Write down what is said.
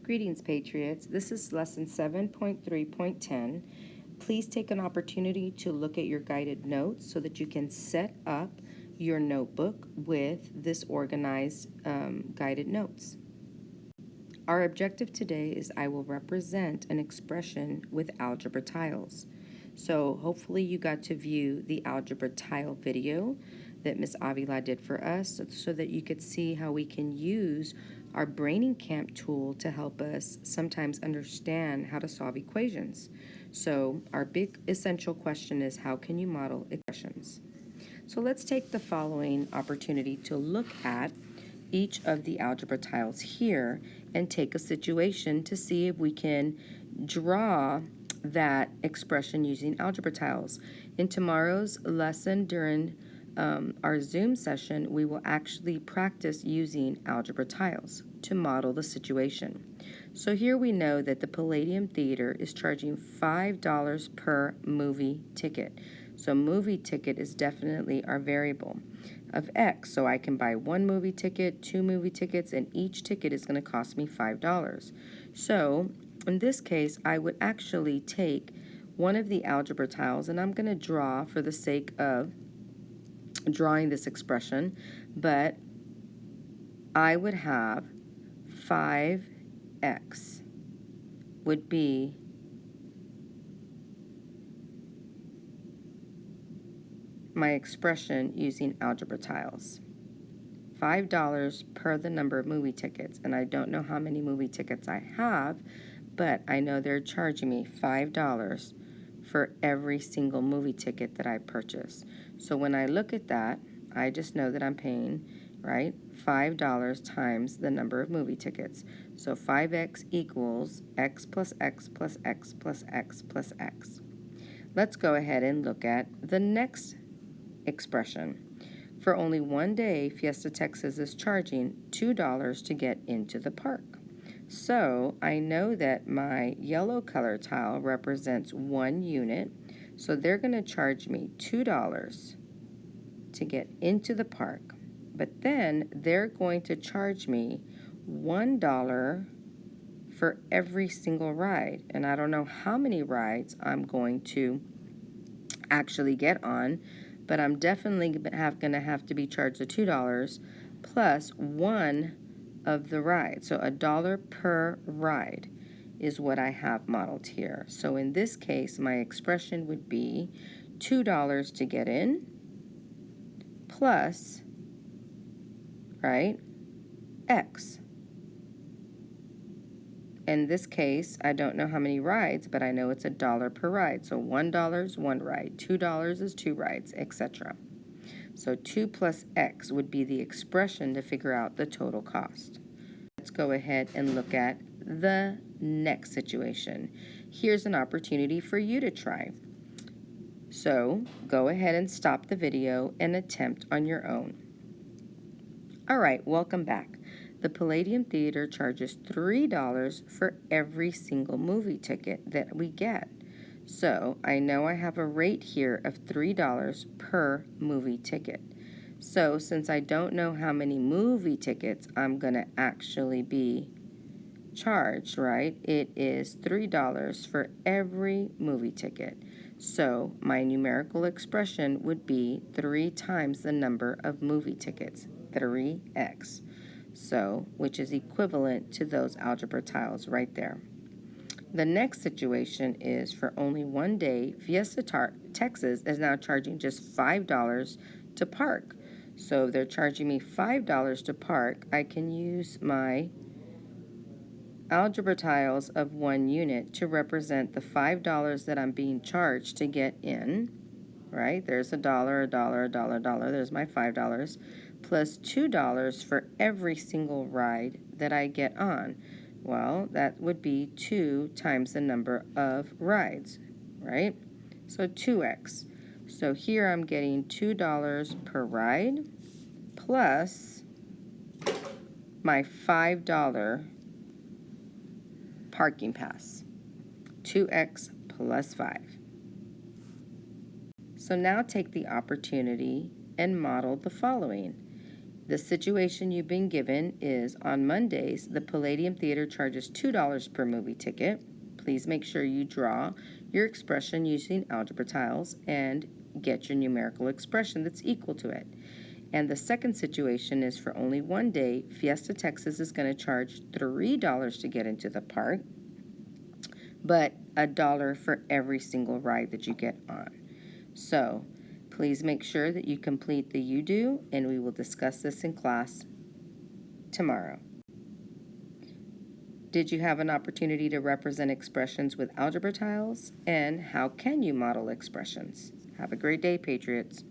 Greetings, Patriots. This is Lesson 7.3.10. Please take an opportunity to look at your guided notes so that you can set up your notebook with this organized guided notes. Our objective today is I will represent an expression with algebra tiles. So hopefully you got to view the algebra tile video that Ms. Avila did for us so that you could see how we can use our Braining Camp tool to help us sometimes understand how to solve equations. So our big essential question is, how can you model expressions? So let's take the following opportunity to look at each of the algebra tiles here and take a situation to see if we can draw that expression using algebra tiles. In tomorrow's lesson during our Zoom session, we will actually practice using algebra tiles to model the situation. So here we know that the Palladium Theater is charging $5 per movie ticket. So movie ticket is definitely our variable of X. So I can buy one movie ticket, two movie tickets, and each ticket is going to cost me $5. So in this case, I would actually take one of the algebra tiles, and I'm going to draw for the sake of drawing this expression, but I would have 5x would be my expression using algebra tiles. $5 per the number of movie tickets, and I don't know how many movie tickets I have, but I know they're charging me $5 for every single movie ticket that I purchase. So when I look at that, I just know that I'm paying, right, $5 times the number of movie tickets. So 5x equals x plus x plus x plus x plus x. Let's go ahead and look at the next expression. For only one day, Fiesta Texas is charging $2 to get into the park. So I know that my yellow color tile represents 1 unit, so they're going to charge me $2 to get into the park. But then they're going to charge me $1 for every single ride. And I don't know how many rides I'm going to actually get on, but I'm definitely going to have to be charged the $2 plus one of the ride. So $1 per ride is what I have modeled here. So in this case, my expression would be $2 to get in plus, right, x. In this case, I don't know how many rides, but I know it's $1 per ride. So $1 is one ride, $2 is two rides, etc. So 2 plus x would be the expression to figure out the total cost. Let's go ahead and look at the next situation. Here's an opportunity for you to try. So go ahead and stop the video and attempt on your own. All right, welcome back. The Palladium Theater charges $3 for every single movie ticket that we get. So I know I have a rate here of $3 per movie ticket. So since I don't know how many movie tickets I'm going to actually be charged, right, it is $3 for every movie ticket. So my numerical expression would be 3 times the number of movie tickets, 3x. So, which is equivalent to those algebra tiles right there. The next situation is for only one day, Fiesta Texas is now charging just $5 to park. So if they're charging me $5 to park, I can use my algebra tiles of 1 unit to represent the $5 that I'm being charged to get in, right? There's $1, $1, $1, $1, there's my $5, plus $2 for every single ride that I get on. Well, that would be 2 times the number of rides, right? So 2x. So here I'm getting $2 per ride plus my $5 parking pass. 2x plus 5. So now take the opportunity and model the following. The situation you've been given is on Mondays, the Palladium Theater charges $2 per movie ticket. Please make sure you draw your expression using algebra tiles and get your numerical expression that's equal to it. And the second situation is for only one day, Fiesta Texas is going to charge $3 to get into the park, but $1 for every single ride that you get on. So please make sure that you complete the you do, and we will discuss this in class tomorrow. Did you have an opportunity to represent expressions with algebra tiles? And how can you model expressions? Have a great day, Patriots.